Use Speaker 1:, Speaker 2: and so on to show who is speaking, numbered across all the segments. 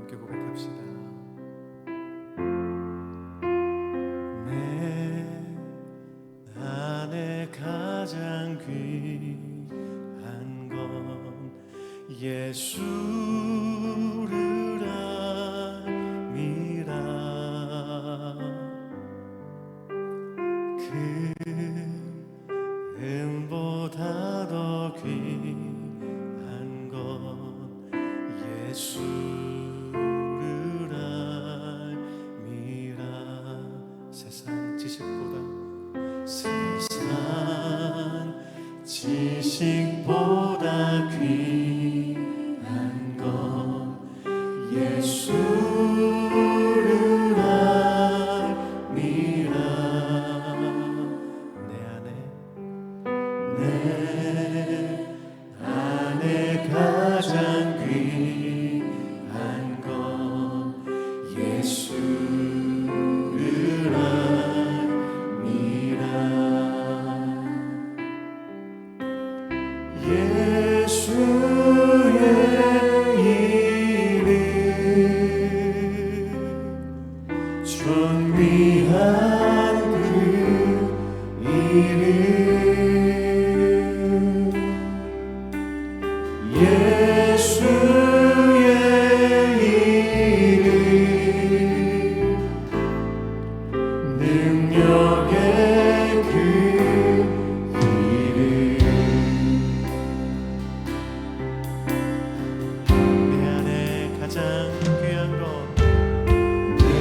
Speaker 1: 함께 고백합시다.
Speaker 2: 내 안에 가장 귀한 건 예수를 알미라. 금보다 더 귀한 건 예수를 알미라. 세상 지식보다 귀한 건 예수를 알미라. 내 안에 가장 귀한 건 예수를 알미라. 예수의 이름 존귀한 그 이름 예수의 이름 능력의 그 이름 내 안에 가장 귀한 것 내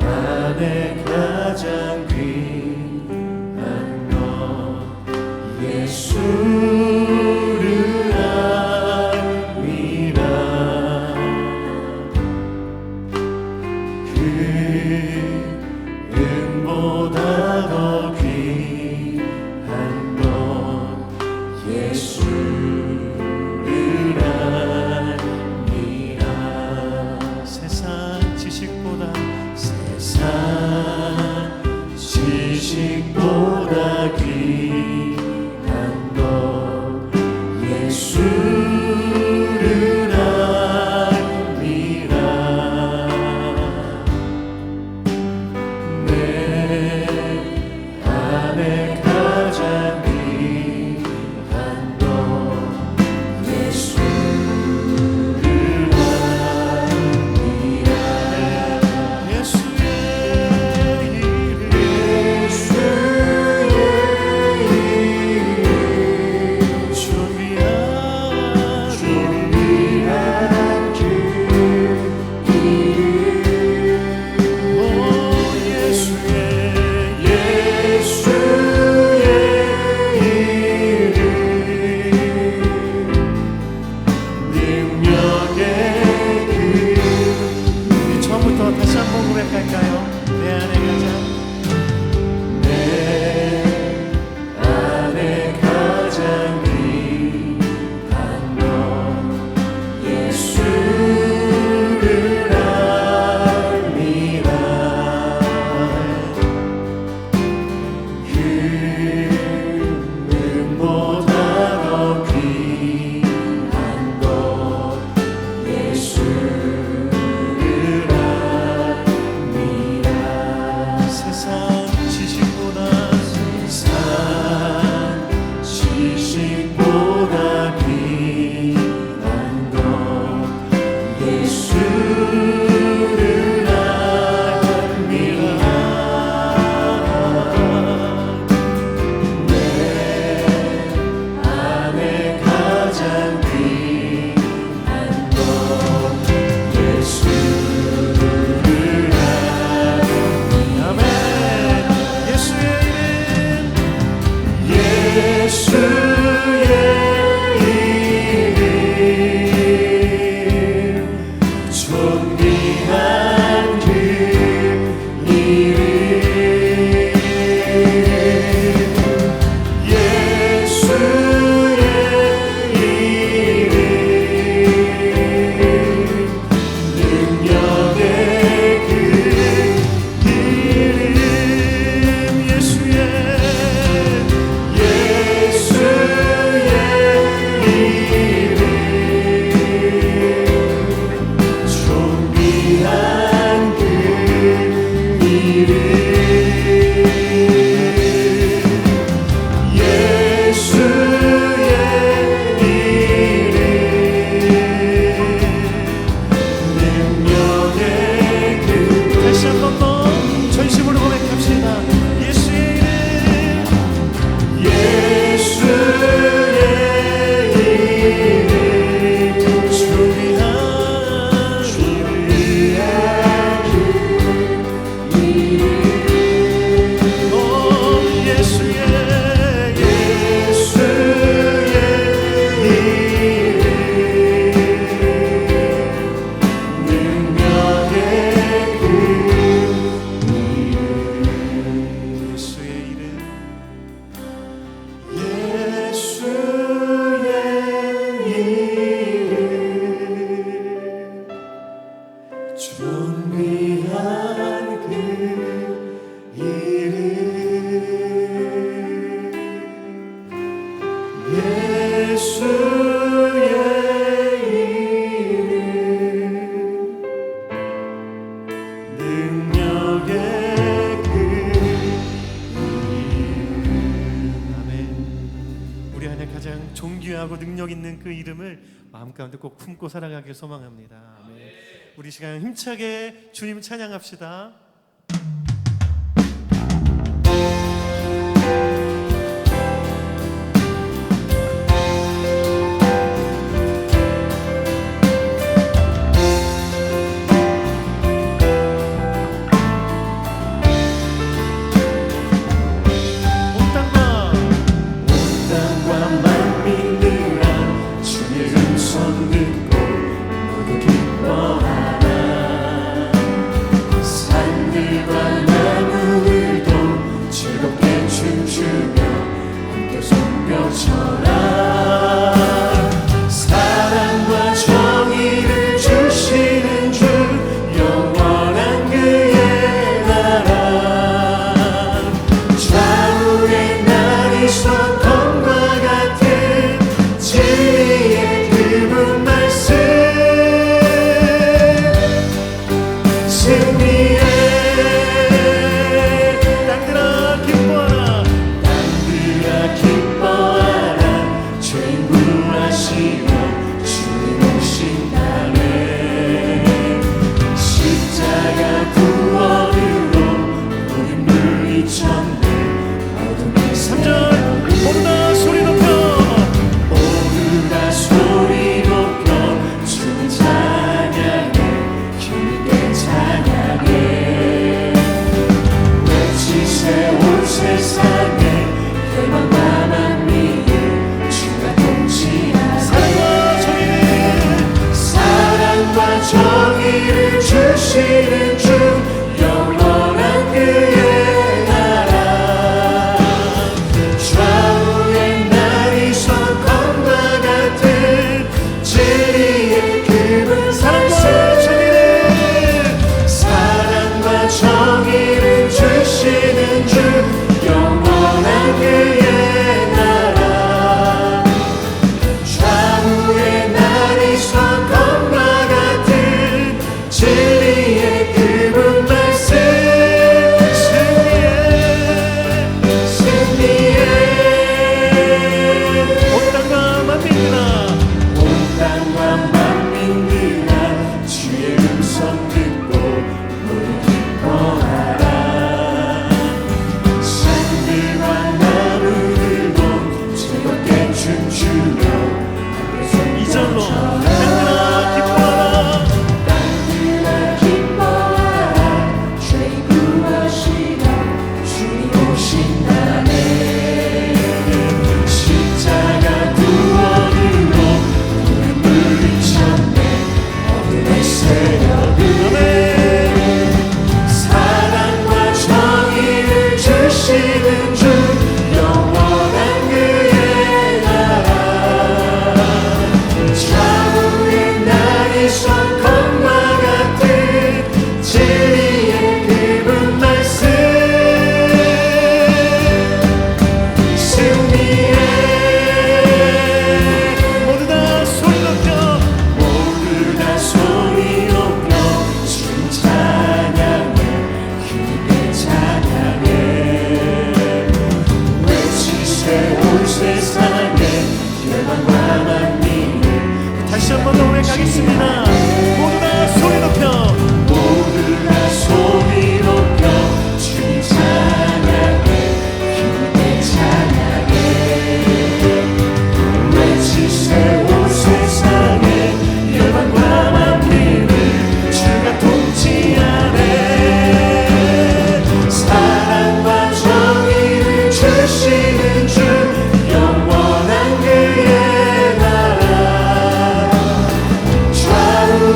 Speaker 2: 안에 가장 귀한 것 예수를 알미라. 그 은보다 더 귀한 건 예수를 알미라. 세상 지식보다 귀한 것 예수를 알미라. 내 안에 가장 귀한 것 예수를 알미라. 예수의 이름
Speaker 1: 주신 그 이름을 마음 가운데 꼭 품고 살아가길 소망합니다. 아멘. 우리 시간 힘차게 주님 찬양합시다.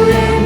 Speaker 2: 주의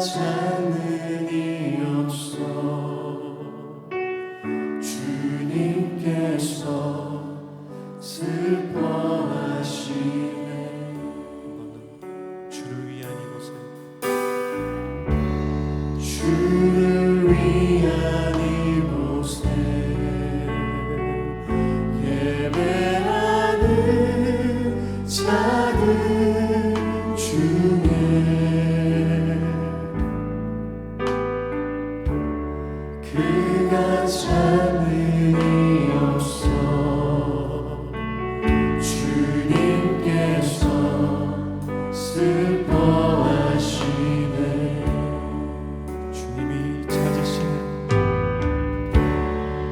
Speaker 2: 찾는 이 없어 주님께서 슬퍼하시네
Speaker 1: 주를 위한 이곳에
Speaker 2: 주를 위한 이곳에 예배하는 자들 중에 그가 찾는 이 없어 주님께서 슬퍼하시네
Speaker 1: 주님이 찾으시는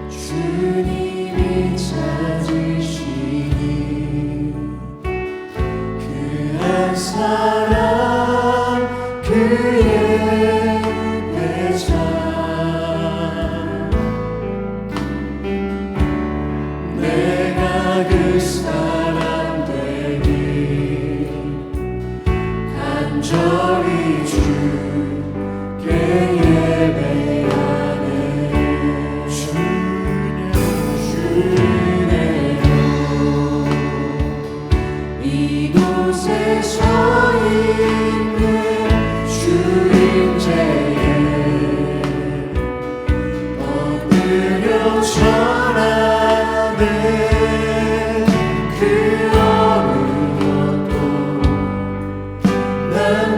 Speaker 2: 주님이 찾으시니 그 한 사람 그의 배자 내가 그 사람 되니 간절히 주께 예배하네 주네요 이곳에 서 있는 주임제에 엎드려 절하네 그 어느 것도 난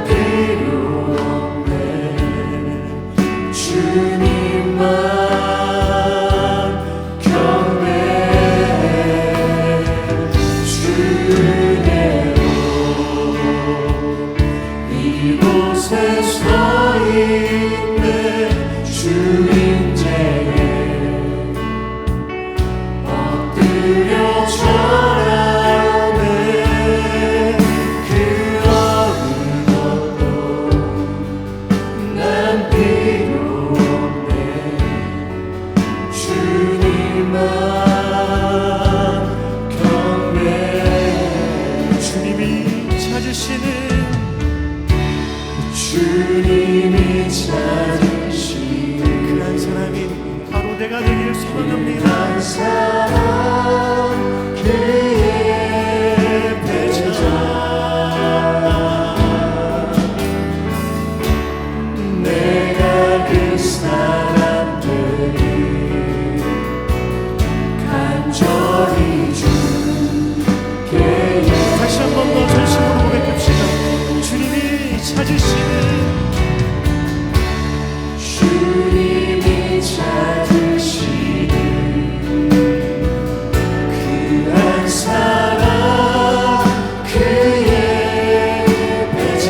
Speaker 2: 필요 없네 주님만 경배해 주네요 이곳에 서 있네 주임제에 엎드려 절하네 그 어느 것도 난 필요 없네 주님만 경배해
Speaker 1: 주님이 찾으시는
Speaker 2: 주님이 찾으시는
Speaker 1: 그 한 사람이 바로 내가 되기를 소망합니다.
Speaker 2: 한 사람 그의 배자 내가 그 사람들이 간절히 주께
Speaker 1: 다시 한 번 더 전심으로 고백합시다. 주님이 찾으시는
Speaker 2: 주님이 찾으시는 그 한 사람 그의 배자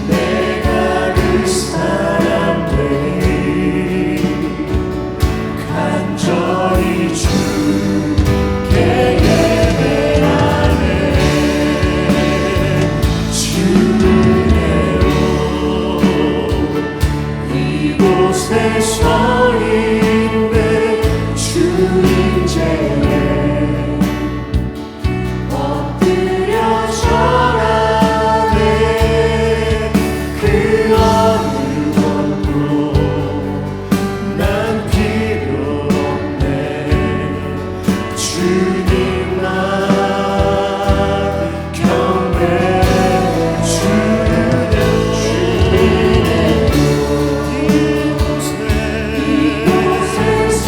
Speaker 2: 내가 그 사람들이 간절히 주께 예배하네 주네요 이곳에 서 있네 주님제에 엎드려 절하네 그 어느 것도 난 필요 없네 주님만 경배해 이곳에 서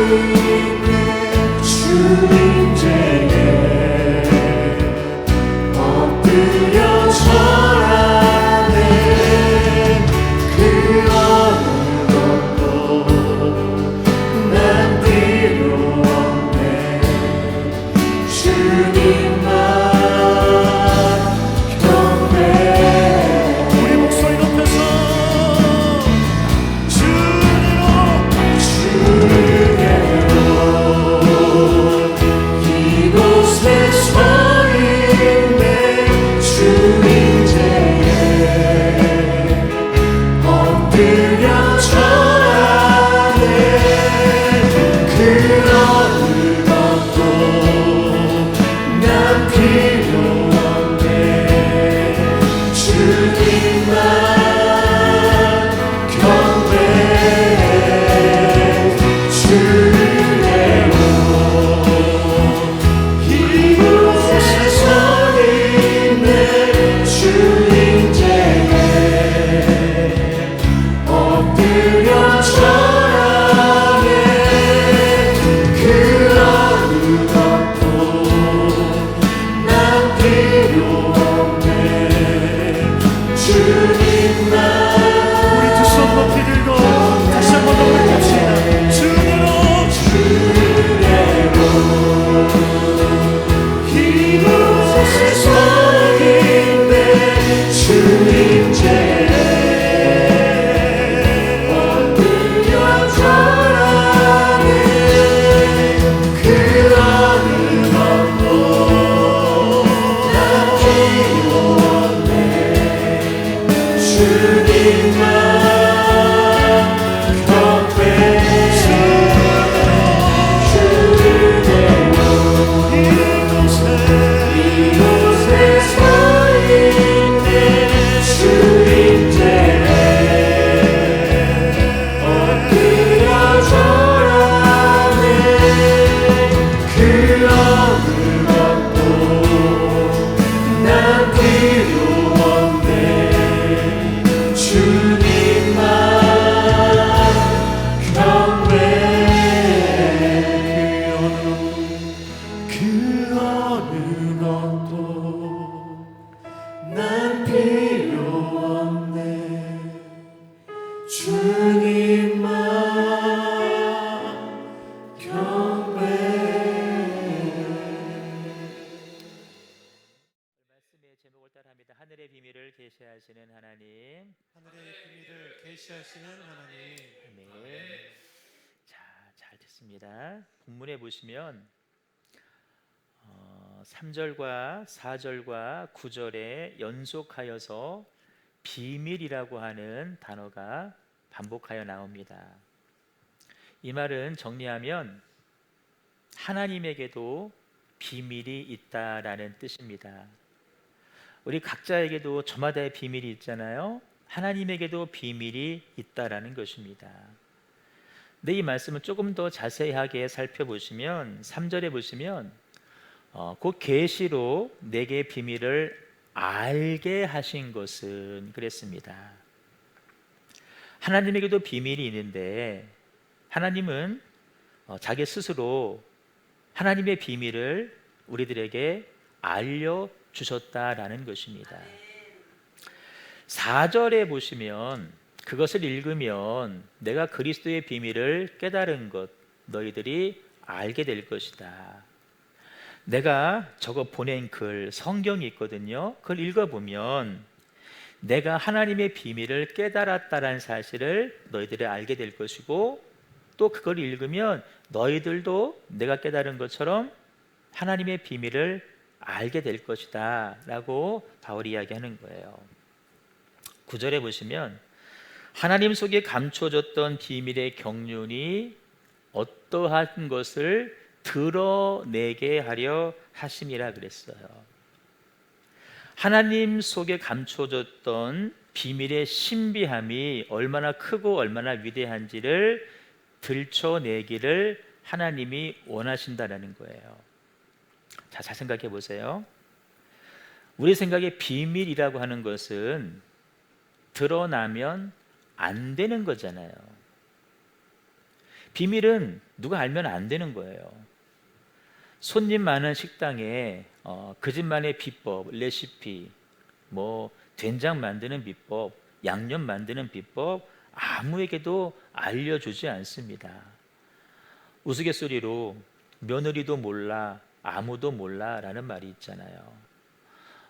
Speaker 2: 있는 주님제에 엎드려 절하네 그 어느 것도 난 필요 없네 주님만 경배해
Speaker 1: 우리 목소리 높여서 주님으로
Speaker 2: 주께로
Speaker 3: 비밀을 계시하시는 하나님.
Speaker 1: 하늘의 비밀을 계시하시는 하나님.
Speaker 3: 아멘. 자, 잘 듣습니다. 본문에 보시면 3절과 4절과 9절에 연속하여서 비밀이라고 하는 단어가 반복하여 나옵니다. 이 말은 정리하면 하나님에게도 비밀이 있다라는 뜻입니다. 우리 각자에게도 저마다의 비밀이 있잖아요. 하나님에게도 비밀이 있다라는 것입니다. 근데 이 말씀을 조금 더 자세하게 살펴보시면 3절에 보시면 그 계시로 내게 비밀을 알게 하신 것은 그랬습니다. 하나님에게도 비밀이 있는데 하나님은 자기 스스로 하나님의 비밀을 우리들에게 알려주셨다라는 것입니다. 4절에 보시면 그것을 읽으면 내가 그리스도의 비밀을 깨달은 것 너희들이 알게 될 것이다. 내가 적어 보낸 글 성경이 있거든요. 그걸 읽어보면 내가 하나님의 비밀을 깨달았다는 사실을 너희들이 알게 될 것이고 또 그걸 읽으면 너희들도 내가 깨달은 것처럼 하나님의 비밀을 알게 될 것이다 라고 바울이 이야기하는 거예요. 9절에 보시면 하나님 속에 감춰졌던 비밀의 경륜이 어떠한 것을 드러내게 하려 하심이라 그랬어요. 하나님 속에 감춰졌던 비밀의 신비함이 얼마나 크고 얼마나 위대한지를 들춰내기를 하나님이 원하신다는 거예요. 자, 잘 생각해 보세요. 우리 생각에 비밀이라고 하는 것은 드러나면 안 되는 거잖아요. 비밀은 누가 알면 안 되는 거예요. 손님 많은 식당에 그 집만의 비법, 레시피, 뭐 된장 만드는 비법, 양념 만드는 비법 아무에게도 알려주지 않습니다. 우스갯소리로 며느리도 몰라, 아무도 몰라 라는 말이 있잖아요.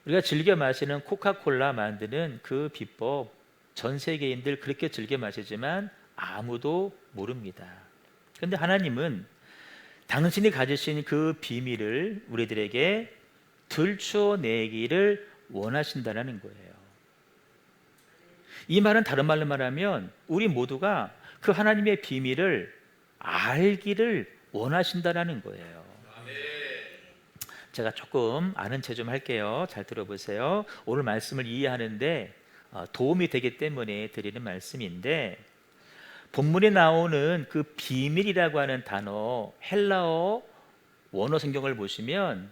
Speaker 3: 우리가 즐겨 마시는 코카콜라 만드는 그 비법 전 세계인들 그렇게 즐겨 마시지만 아무도 모릅니다. 그런데 하나님은 당신이 가지신 그 비밀을 우리들에게 들춰내기를 원하신다는 거예요. 이 말은 다른 말로 말하면 우리 모두가 그 하나님의 비밀을 알기를 원하신다는 거예요. 제가 조금 아는 체 좀 할게요. 잘 들어보세요. 오늘 말씀을 이해하는데 도움이 되기 때문에 드리는 말씀인데 본문에 나오는 그 비밀이라고 하는 단어 헬라어 원어 성경을 보시면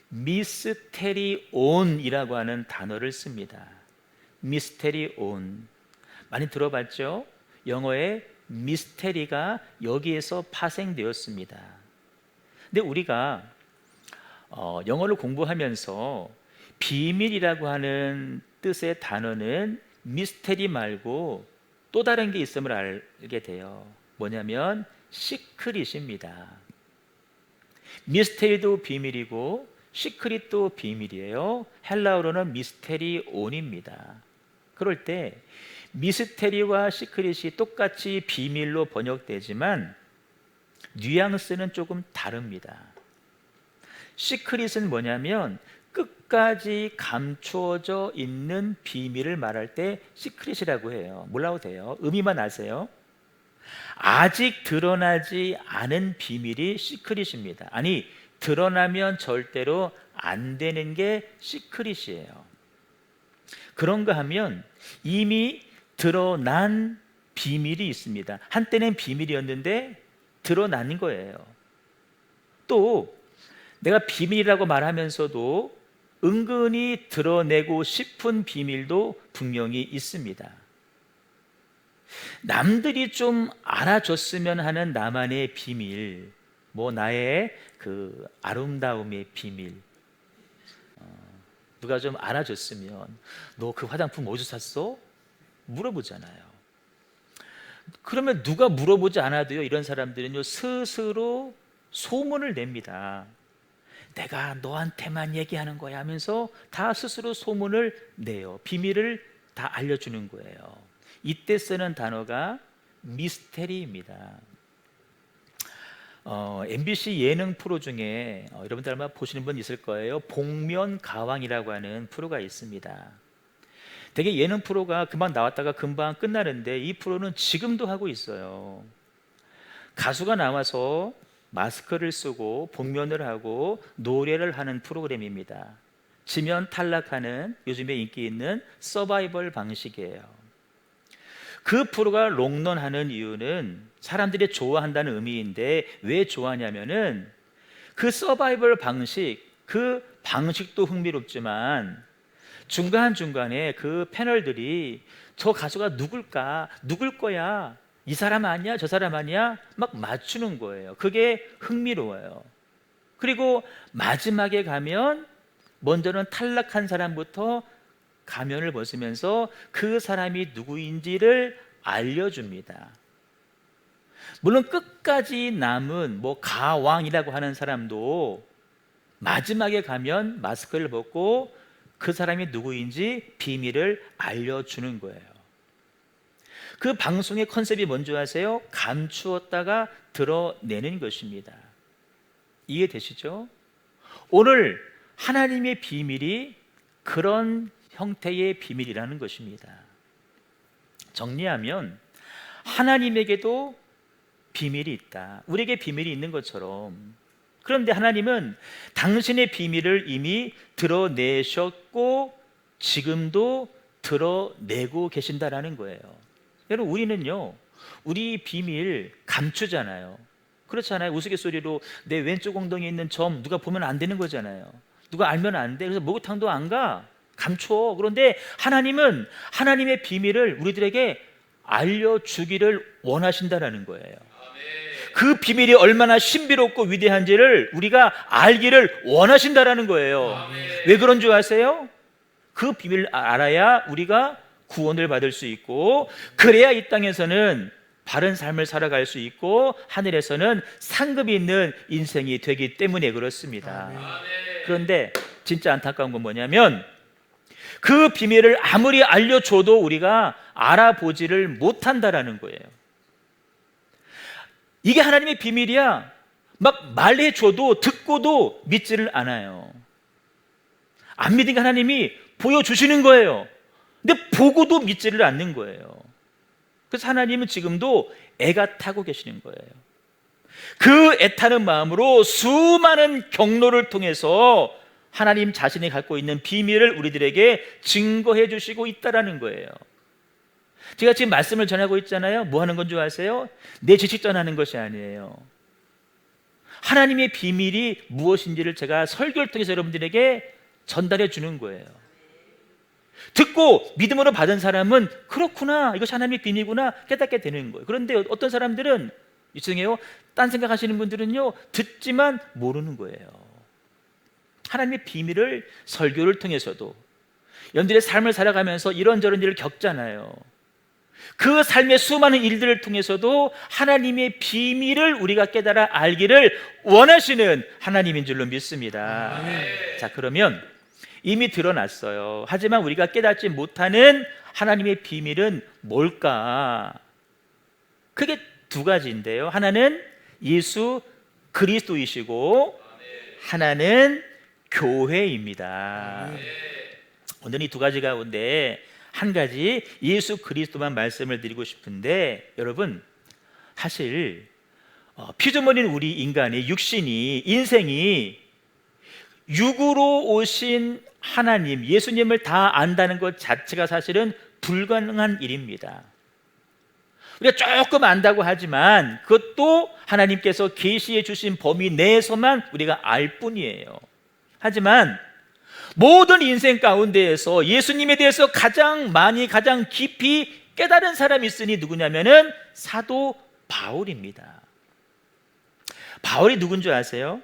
Speaker 3: 미스테리온이라고 하는 단어를 씁니다. 미스테리온 많이 들어봤죠? 영어의 미스테리가 여기에서 파생되었습니다. 근데 우리가 영어를 공부하면서 비밀이라고 하는 뜻의 단어는 미스테리 말고 또 다른 게 있음을 알게 돼요. 뭐냐면 시크릿입니다. 미스테리도 비밀이고 시크릿도 비밀이에요. 헬라어로는 미스테리온입니다. 그럴 때 미스테리와 시크릿이 똑같이 비밀로 번역되지만 뉘앙스는 조금 다릅니다. 시크릿은 뭐냐면 끝까지 감추어져 있는 비밀을 말할 때 시크릿이라고 해요. 몰라도 돼요. 의미만 아세요. 아직 드러나지 않은 비밀이 시크릿입니다. 아니 드러나면 절대로 안 되는 게 시크릿이에요. 그런가 하면 이미 드러난 비밀이 있습니다. 한때는 비밀이었는데 드러나는 거예요. 또 내가 비밀이라고 말하면서도 은근히 드러내고 싶은 비밀도 분명히 있습니다. 남들이 좀 알아줬으면 하는 나만의 비밀, 뭐 나의 그 아름다움의 비밀, 누가 좀 알아줬으면 너 그 화장품 어디서 샀어? 물어보잖아요. 그러면 누가 물어보지 않아도요, 이런 사람들은요 스스로 소문을 냅니다. 내가 너한테만 얘기하는 거야 하면서 다 스스로 소문을 내요. 비밀을 다 알려주는 거예요. 이때 쓰는 단어가 미스테리입니다. MBC 예능 프로 중에 여러분들 아마 보시는 분 있을 거예요. 복면가왕이라고 하는 프로가 있습니다. 되게 예능 프로가 금방 나왔다가 금방 끝나는데 이 프로는 지금도 하고 있어요. 가수가 나와서 마스크를 쓰고 복면을 하고 노래를 하는 프로그램입니다. 지면 탈락하는 요즘에 인기 있는 서바이벌 방식이에요. 그 프로가 롱런하는 이유는 사람들이 좋아한다는 의미인데 왜 좋아하냐면은 그 서바이벌 방식, 그 방식도 흥미롭지만 중간중간에 그 패널들이 저 가수가 누굴까? 누굴 거야? 이 사람 아니야? 저 사람 아니야? 막 맞추는 거예요. 그게 흥미로워요. 그리고 마지막에 가면 먼저는 탈락한 사람부터 가면을 벗으면서 그 사람이 누구인지를 알려줍니다. 물론 끝까지 남은 뭐 가왕이라고 하는 사람도 마지막에 가면 마스크를 벗고 그 사람이 누구인지 비밀을 알려주는 거예요. 그 방송의 컨셉이 뭔지 아세요? 감추었다가 드러내는 것입니다. 이해되시죠? 오늘 하나님의 비밀이 그런 형태의 비밀이라는 것입니다. 정리하면 하나님에게도 비밀이 있다. 우리에게 비밀이 있는 것처럼. 그런데 하나님은 당신의 비밀을 이미 드러내셨고 지금도 드러내고 계신다라는 거예요. 여러분, 우리는요, 우리 비밀 감추잖아요. 그렇잖아요. 우스갯소리로 내 왼쪽 엉덩이에 있는 점 누가 보면 안 되는 거잖아요. 누가 알면 안 돼. 그래서 목욕탕도 안 가. 감춰. 그런데 하나님은 하나님의 비밀을 우리들에게 알려주기를 원하신다라는 거예요. 그 비밀이 얼마나 신비롭고 위대한지를 우리가 알기를 원하신다라는 거예요. 왜 그런 줄 아세요? 그 비밀을 알아야 우리가 구원을 받을 수 있고, 그래야 이 땅에서는 바른 삶을 살아갈 수 있고 하늘에서는 상급이 있는 인생이 되기 때문에 그렇습니다. 그런데 진짜 안타까운 건 뭐냐면 그 비밀을 아무리 알려줘도 우리가 알아보지를 못한다라는 거예요. 이게 하나님의 비밀이야. 막 말해줘도 듣고도 믿지를 않아요. 안 믿으니까 하나님이 보여주시는 거예요. 근데 보고도 믿지를 않는 거예요. 그래서 하나님은 지금도 애가 타고 계시는 거예요. 그 애타는 마음으로 수많은 경로를 통해서 하나님 자신이 갖고 있는 비밀을 우리들에게 증거해 주시고 있다라는 거예요. 제가 지금 말씀을 전하고 있잖아요. 뭐 하는 건 줄 아세요? 내 지식 전하는 것이 아니에요. 하나님의 비밀이 무엇인지를 제가 설교를 통해서 여러분들에게 전달해 주는 거예요. 듣고 믿음으로 받은 사람은 그렇구나, 이것이 하나님의 비밀이구나 깨닫게 되는 거예요. 그런데 어떤 사람들은, 죄송해요, 딴 생각하시는 분들은요, 듣지만 모르는 거예요. 하나님의 비밀을 설교를 통해서도 여러분들의 삶을 살아가면서 이런저런 일을 겪잖아요. 그 삶의 수많은 일들을 통해서도 하나님의 비밀을 우리가 깨달아 알기를 원하시는 하나님인 줄로 믿습니다. 자, 그러면 이미 드러났어요. 하지만 우리가 깨닫지 못하는 하나님의 비밀은 뭘까? 크게 두 가지인데요. 하나는 예수 그리스도이시고 하나는 교회입니다. 오늘 이 두 가지 가운데 한 가지 예수 그리스도만 말씀을 드리고 싶은데, 여러분, 사실 피조물인 우리 인간의 육신이, 인생이 육으로 오신 하나님, 예수님을 다 안다는 것 자체가 사실은 불가능한 일입니다. 우리가 조금 안다고 하지만 그것도 하나님께서 계시해 주신 범위 내에서만 우리가 알 뿐이에요. 하지만 모든 인생 가운데에서 예수님에 대해서 가장 많이, 가장 깊이 깨달은 사람이 있으니 누구냐면은 사도 바울입니다. 바울이 누군 줄 아세요?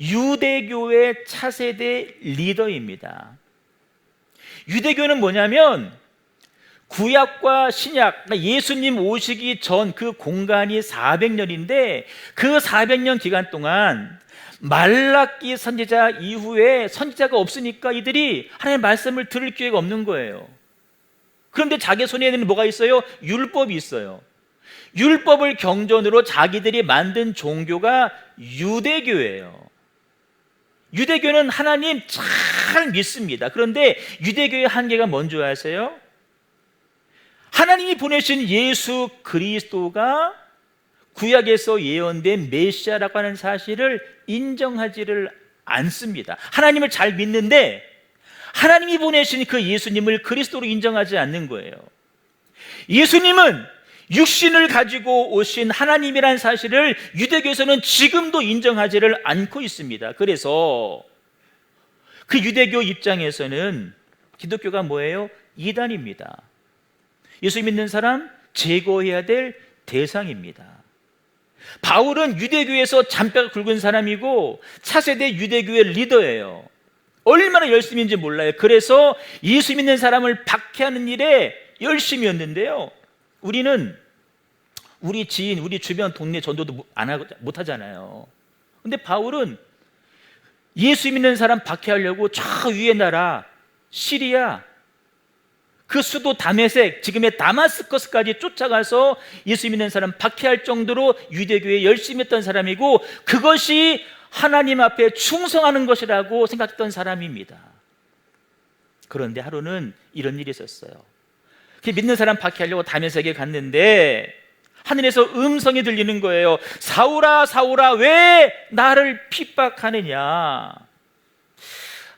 Speaker 3: 유대교의 차세대 리더입니다. 유대교는 뭐냐면 구약과 신약, 그러니까 예수님 오시기 전 그 공간이 400년인데 그 400년 기간 동안 말라기 선지자 이후에 선지자가 없으니까 이들이 하나님의 말씀을 들을 기회가 없는 거예요. 그런데 자기 손에는 뭐가 있어요? 율법이 있어요. 율법을 경전으로 자기들이 만든 종교가 유대교예요. 유대교는 하나님 잘 믿습니다. 그런데 유대교의 한계가 뭔지 아세요? 하나님이 보내신 예수 그리스도가 구약에서 예언된 메시아라고 하는 사실을 인정하지를 않습니다. 하나님을 잘 믿는데 하나님이 보내신 그 예수님을 그리스도로 인정하지 않는 거예요. 예수님은 육신을 가지고 오신 하나님이라는 사실을 유대교에서는 지금도 인정하지를 않고 있습니다. 그래서 그 유대교 입장에서는 기독교가 뭐예요? 이단입니다. 예수 믿는 사람 제거해야 될 대상입니다. 바울은 유대교에서 잔뼈가 굵은 사람이고 차세대 유대교의 리더예요. 얼마나 열심인지 몰라요. 그래서 예수 믿는 사람을 박해하는 일에 열심이었는데요. 우리는 우리 지인, 우리 주변 동네 전도도 못 하잖아요. 근데 바울은 예수 믿는 사람 박해하려고 저 위의 나라 시리아 그 수도 다메섹, 지금의 다마스커스까지 쫓아가서 예수 믿는 사람 박해할 정도로 유대교에 열심히 했던 사람이고 그것이 하나님 앞에 충성하는 것이라고 생각했던 사람입니다. 그런데 하루는 이런 일이 있었어요. 믿는 사람 박해하려고 다메섹에 갔는데 하늘에서 음성이 들리는 거예요. 사울아 사울아 왜 나를 핍박하느냐.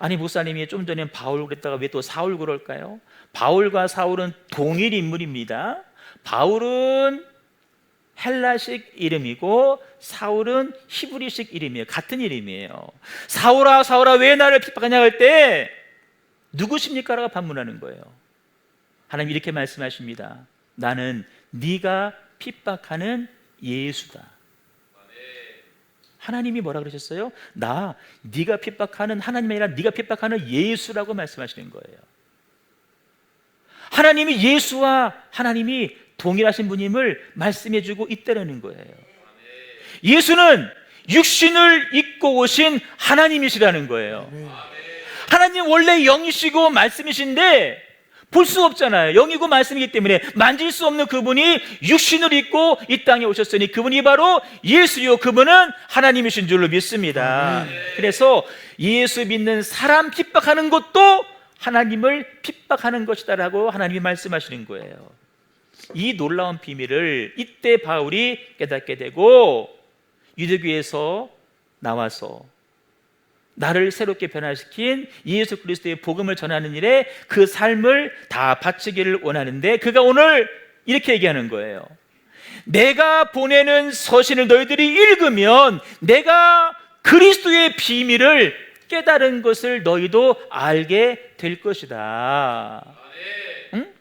Speaker 3: 아니 목사님이 좀 전에 바울 그랬다가 왜 또 사울 그럴까요? 바울과 사울은 동일 인물입니다. 바울은 헬라식 이름이고 사울은 히브리식 이름이에요. 같은 이름이에요. 사울아 사울아 왜 나를 핍박하냐 할 때 누구십니까? 라고 반문하는 거예요. 하나님 이렇게 말씀하십니다. 나는 네가 핍박하는 예수다. 하나님이 뭐라 그러셨어요? 네가 핍박하는 하나님이 아니라 네가 핍박하는 예수라고 말씀하시는 거예요. 하나님이 예수와 하나님이 동일하신 분임을 말씀해주고 있다는 거예요. 예수는 육신을 입고 오신 하나님이시라는 거예요. 하나님 원래 영이시고 말씀이신데 볼 수 없잖아요. 영이고 말씀이기 때문에 만질 수 없는 그분이 육신을 입고 이 땅에 오셨으니 그분이 바로 예수요. 그분은 하나님이신 줄로 믿습니다. 그래서 예수 믿는 사람 핍박하는 것도 하나님을 핍박하는 것이다라고 하나님이 말씀하시는 거예요. 이 놀라운 비밀을 이때 바울이 깨닫게 되고 유대교에서 나와서 나를 새롭게 변화시킨 예수 그리스도의 복음을 전하는 일에 그 삶을 다 바치기를 원하는데 그가 오늘 이렇게 얘기하는 거예요. 내가 보내는 서신을 너희들이 읽으면 내가 그리스도의 비밀을 깨달은 것을 너희도 알게 될 것이다. 응?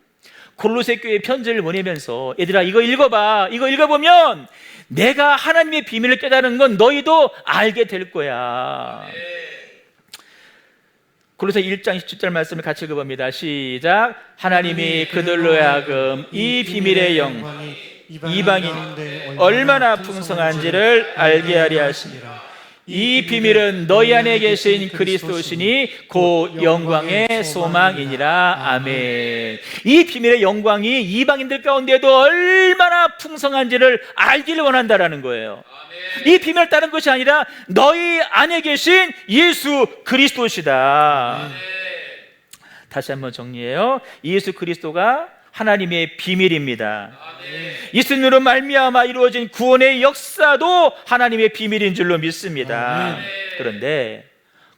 Speaker 3: 골로새 교회 편지를 보내면서 얘들아 이거 읽어봐. 이거 읽어보면 내가 하나님의 비밀을 깨달은 건 너희도 알게 될 거야. 골로새 1장 17절 말씀을 같이 읽어봅니다. 시작. 하나님이 그들로 하여금 이 비밀의 영광이 이방인 얼마나 풍성한지를 알게 하려 하시니라. 이 비밀은 너희 안에 계신 그리스도시니 곧 영광의 소망이니라. 아멘. 이 비밀의 영광이 이방인들 가운데도 얼마나 풍성한지를 알기를 원한다라는 거예요. 이 비밀을 따른 것이 아니라 너희 안에 계신 예수 그리스도시다. 다시 한번 정리해요. 예수 그리스도가 하나님의 비밀입니다. 예수님으로 말미암아 이루어진 구원의 역사도 하나님의 비밀인 줄로 믿습니다. 그런데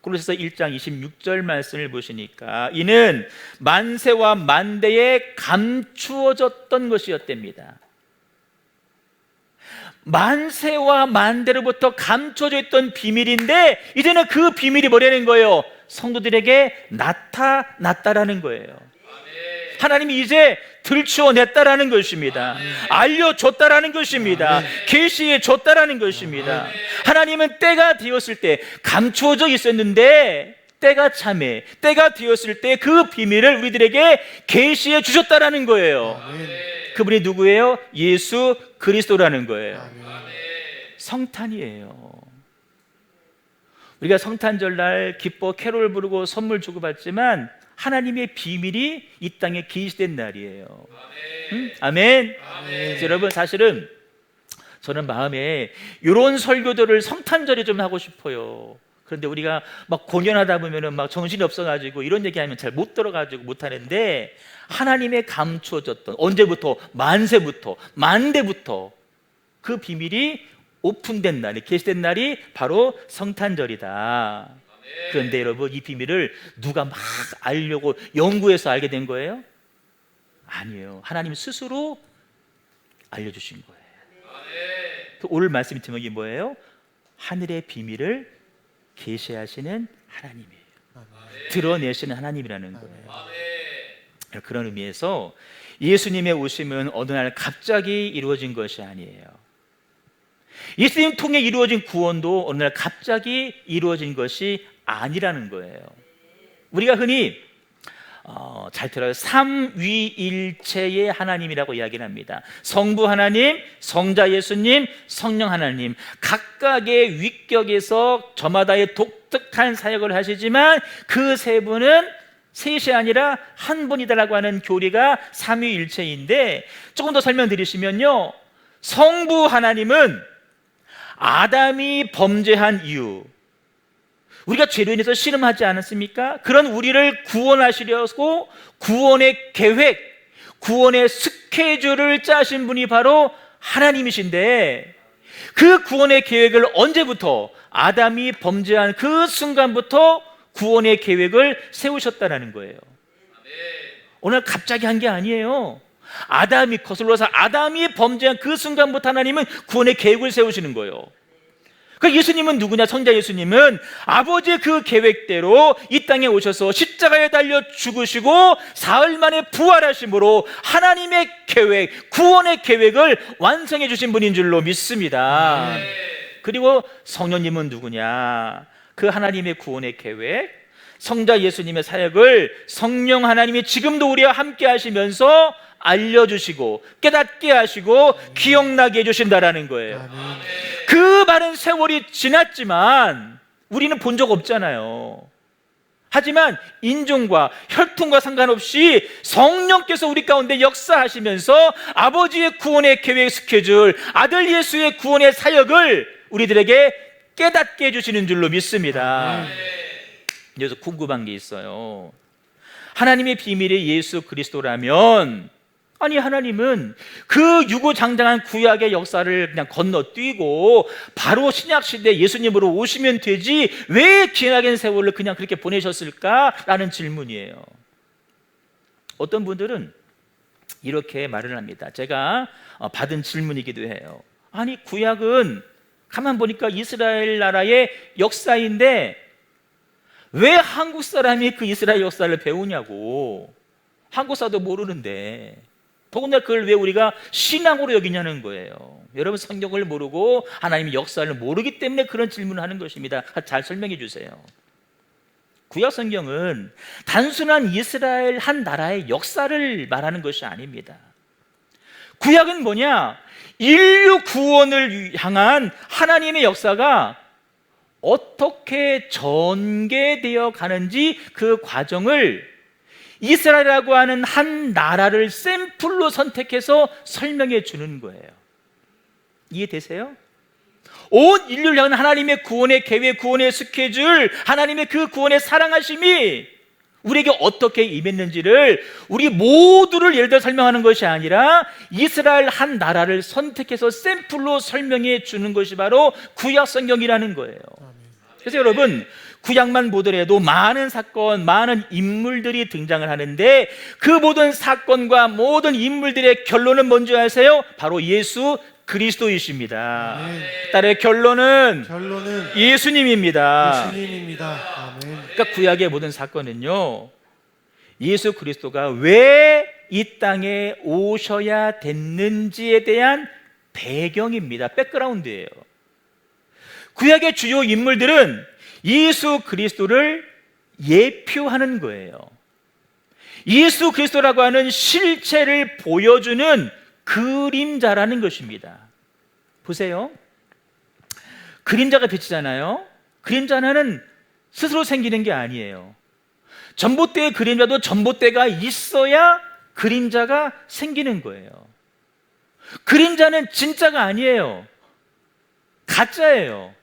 Speaker 3: 골로새서 1장 26절 말씀을 보시니까 이는 만세와 만대에 감추어졌던 것이었답니다. 만세와 만대로부터 감춰져 있던 비밀인데 이제는 그 비밀이 뭐라는 거예요? 성도들에게 나타났다라는 거예요. 하나님이 이제 들추어냈다라는 것입니다. 알려줬다라는 것입니다. 계시해줬다라는 것입니다. 하나님은 때가 되었을 때 감추어져 있었는데 때가 참에 때가 되었을 때 그 비밀을 우리들에게 계시해 주셨다라는 거예요.
Speaker 1: 아멘.
Speaker 3: 그분이 누구예요? 예수 그리스도라는 거예요.
Speaker 1: 아멘.
Speaker 3: 성탄이에요. 우리가 성탄절날 기뻐 캐롤 부르고 선물 주고받지만 하나님의 비밀이 이 땅에 계시된 날이에요. 아멘. 그래서 여러분, 사실은 저는 마음에 이런 설교들을 성탄절에 좀 하고 싶어요. 그런데 우리가 막 공연하다 보면은 막 정신이 없어가지고 이런 얘기하면 잘 못 들어가지고 못 하는데, 하나님의 감추어졌던, 언제부터? 만세부터, 만대부터 그 비밀이 오픈된 날이, 계시된 날이 바로 성탄절이다. 그런데 여러분, 이 비밀을 누가 막 알려고 연구해서 알게 된 거예요? 아니에요. 하나님 스스로 알려주신 거예요. 오늘 말씀의 제목이 뭐예요? 하늘의 비밀을 계시하시는 하나님이에요. 드러내시는 하나님이라는 거예요. 그런 의미에서 예수님의 오심은 어느 날 갑자기 이루어진 것이 아니에요. 예수님 통해 이루어진 구원도 어느 날 갑자기 이루어진 것이 아니라는 거예요. 우리가 흔히 잘 들어요. 삼위일체의 하나님이라고 이야기를 합니다. 성부 하나님, 성자 예수님, 성령 하나님, 각각의 위격에서 저마다의 독특한 사역을 하시지만 그 세 분은 셋이 아니라 한 분이다라고 하는 교리가 삼위일체인데, 조금 더 설명드리시면요, 성부 하나님은 아담이 범죄한 이유, 우리가 죄로 인해서 신음하지 않았습니까? 그런 우리를 구원하시려고 구원의 계획, 구원의 스케줄을 짜신 분이 바로 하나님이신데, 그 구원의 계획을 언제부터? 아담이 범죄한 그 순간부터 구원의 계획을 세우셨다는 거예요. 오늘 갑자기 한 게 아니에요. 아담이 거슬러서 아담이 범죄한 그 순간부터 하나님은 구원의 계획을 세우시는 거예요. 그 예수님은 누구냐? 성자 예수님은 아버지의 그 계획대로 이 땅에 오셔서 십자가에 달려 죽으시고 사흘 만에 부활하심으로 하나님의 계획, 구원의 계획을 완성해 주신 분인 줄로 믿습니다. 그리고 성령님은 누구냐? 그 하나님의 구원의 계획, 성자 예수님의 사역을 성령 하나님이 지금도 우리와 함께 하시면서 알려주시고 깨닫게 하시고 기억나게 해주신다라는 거예요. 그 많은 세월이 지났지만 우리는 본 적 없잖아요. 하지만 인종과 혈통과 상관없이 성령께서 우리 가운데 역사하시면서 아버지의 구원의 계획 스케줄, 아들 예수의 구원의 사역을 우리들에게 깨닫게 해주시는 줄로 믿습니다. 그래서 궁금한 게 있어요. 하나님의 비밀이 예수 그리스도라면, 아니 하나님은 그 유구장장한 구약의 역사를 그냥 건너뛰고 바로 신약시대 예수님으로 오시면 되지 왜 기나긴 세월을 그냥 그렇게 보내셨을까라는 질문이에요. 어떤 분들은 이렇게 말을 합니다. 제가 받은 질문이기도 해요. 아니 구약은 가만 보니까 이스라엘 나라의 역사인데 왜 한국 사람이 그 이스라엘 역사를 배우냐고. 한국사도 모르는데 더군다나 그걸 왜 우리가 신앙으로 여기냐는 거예요. 여러분, 성경을 모르고 하나님의 역사를 모르기 때문에 그런 질문을 하는 것입니다. 잘 설명해 주세요. 구약 성경은 단순한 이스라엘 한 나라의 역사를 말하는 것이 아닙니다. 구약은 뭐냐? 인류 구원을 향한 하나님의 역사가 어떻게 전개되어 가는지 그 과정을 이스라엘이라고 하는 한 나라를 샘플로 선택해서 설명해 주는 거예요. 이해되세요? 온 인류를 향한 하나님의 구원의 계획, 구원의 스케줄, 하나님의 그 구원의 사랑하심이 우리에게 어떻게 임했는지를 우리 모두를 예를 들어 설명하는 것이 아니라 이스라엘 한 나라를 선택해서 샘플로 설명해 주는 것이 바로 구약 성경이라는 거예요. 그래서 여러분, 구약만 보더라도 많은 사건, 많은 인물들이 등장을 하는데 그 모든 사건과 모든 인물들의 결론은 뭔지 아세요? 바로 예수 그리스도이십니다. 딸의 결론은 예수님입니다. 그러니까 구약의 모든 사건은요, 예수 그리스도가 왜 이 땅에 오셔야 됐는지에 대한 배경입니다. 백그라운드예요. 구약의 주요 인물들은 예수 그리스도를 예표하는 거예요. 예수 그리스도라고 하는 실체를 보여주는 그림자라는 것입니다. 보세요. 그림자가 빛이잖아요. 그림자는 스스로 생기는 게 아니에요. 전봇대의 그림자도 전봇대가 있어야 그림자가 생기는 거예요. 그림자는 진짜가 아니에요. 가짜예요.